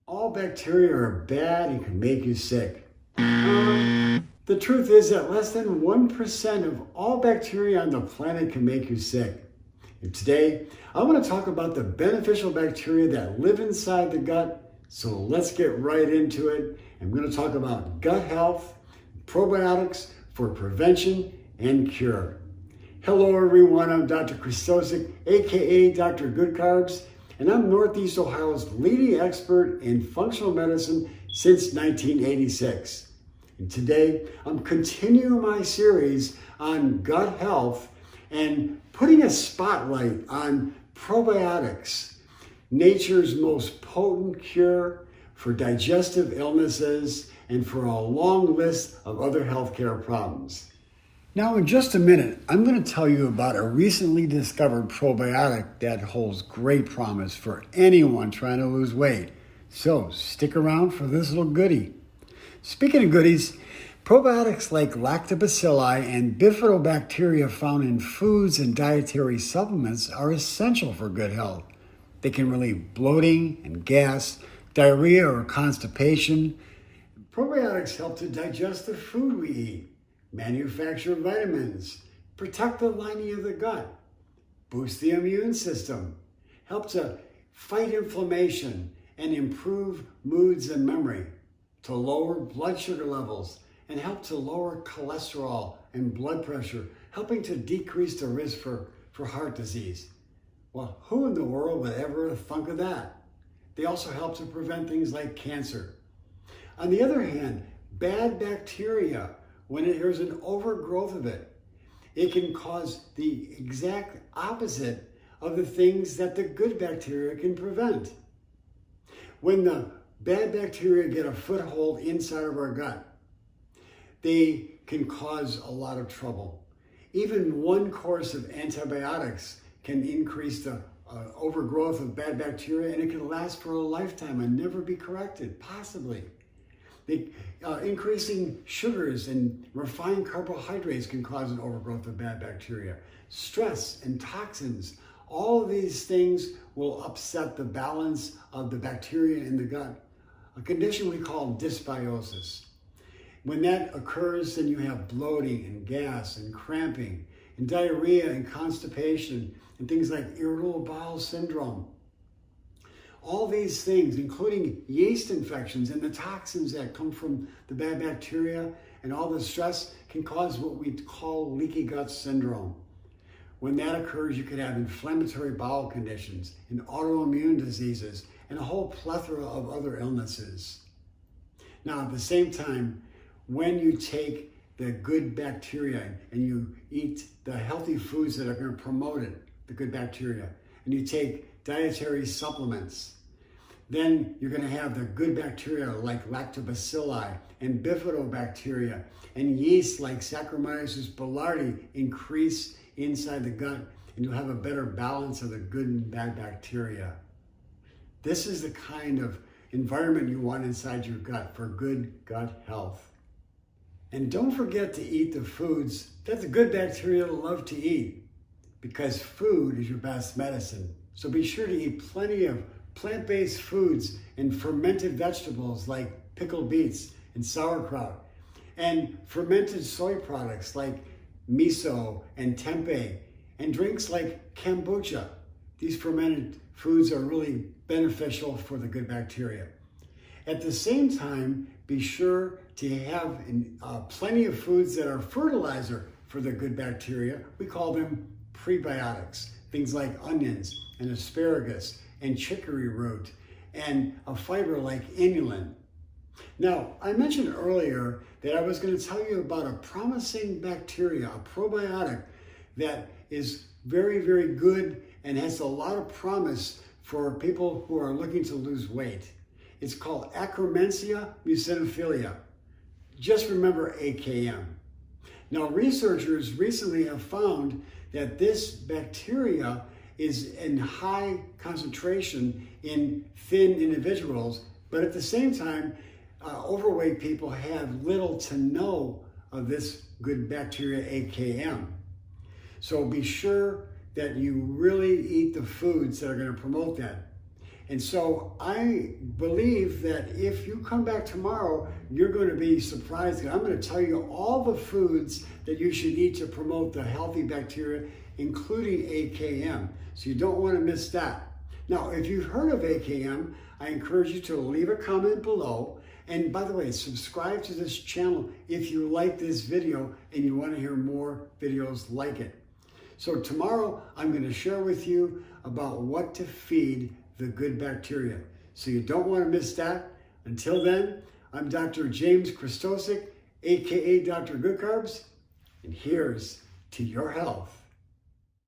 All bacteria are bad and can make you sick. The truth is that less than 1% of all bacteria on the planet can make you sick. And today, I want to talk about the beneficial bacteria that live inside the gut. So let's get right into it. I'm going to talk about gut health, probiotics for prevention and cure. Hello everyone, I'm Dr. Christosic, aka Dr. Good Carbs, and I'm Northeast Ohio's leading expert in functional medicine since 1986. And today, I'm continuing my series on gut health and putting a spotlight on probiotics, nature's most potent cure for digestive illnesses and for a long list of other healthcare problems. Now, in just a minute, I'm going to tell you about a recently discovered probiotic that holds great promise for anyone trying to lose weight. So stick around for this little goodie. Speaking of goodies, probiotics like lactobacilli and bifidobacteria found in foods and dietary supplements are essential for good health. They can relieve bloating and gas, diarrhea or constipation. Probiotics help to digest the food we eat, manufacture vitamins, protect the lining of the gut, boost the immune system, help to fight inflammation and improve moods and memory, to lower blood sugar levels and help to lower cholesterol and blood pressure, helping to decrease the risk for heart disease. Well, who in the world would ever think of that? They also help to prevent things like cancer. On the other hand, bad bacteria, when there's an overgrowth of it, it can cause the exact opposite of the things that the good bacteria can prevent. When the bad bacteria get a foothold inside of our gut, they can cause a lot of trouble. Even one course of antibiotics can increase the overgrowth of bad bacteria, and it can last for a lifetime and never be corrected, possibly. Increasing sugars and refined carbohydrates can cause an overgrowth of bad bacteria. Stress and toxins, all of these things will upset the balance of the bacteria in the gut, a condition we call dysbiosis. When that occurs, then you have bloating and gas and cramping and diarrhea and constipation and things like irritable bowel syndrome. All these things, including yeast infections and the toxins that come from the bad bacteria and all the stress, can cause what we call leaky gut syndrome. When that occurs, you could have inflammatory bowel conditions and autoimmune diseases and a whole plethora of other illnesses. Now, at the same time, when you take the good bacteria and you eat the healthy foods that are going to promote it, the good bacteria, and you take dietary supplements, then you're going to have the good bacteria like lactobacilli and bifidobacteria and yeast like Saccharomyces boulardii increase inside the gut, and you'll have a better balance of the good and bad bacteria. This is the kind of environment you want inside your gut for good gut health. And don't forget to eat the foods that the good bacteria love to eat, because food is your best medicine. So be sure to eat plenty of plant-based foods and fermented vegetables like pickled beets and sauerkraut, and fermented soy products like miso and tempeh, and drinks like kombucha. These fermented foods are really beneficial for the good bacteria. At the same time, be sure to have plenty of foods that are fertilizer for the good bacteria. We call them prebiotics, things like onions and asparagus and chicory root and a fiber like inulin. Now, I mentioned earlier that I was going to tell you about a promising bacteria, a probiotic that is very, very good and has a lot of promise for people who are looking to lose weight. It's called Akkermansia muciniphila. Just remember AKM. Now, researchers recently have found that this bacteria is in high concentration in thin individuals, but at the same time, overweight people have little to no of this good bacteria AKM. So be sure that you really eat the foods that are going to promote that. And so I believe that if you come back tomorrow, you're going to be surprised. I'm going to tell you all the foods that you should eat to promote the healthy bacteria, including AKM. So you don't want to miss that. Now, if you've heard of AKM, I encourage you to leave a comment below. And by the way, subscribe to this channel if you like this video and you want to hear more videos like it. So tomorrow, I'm going to share with you about what to feed the good bacteria. So you don't want to miss that. Until then, I'm Dr. James Christosic, aka Dr. Good Carbs, and here's to your health.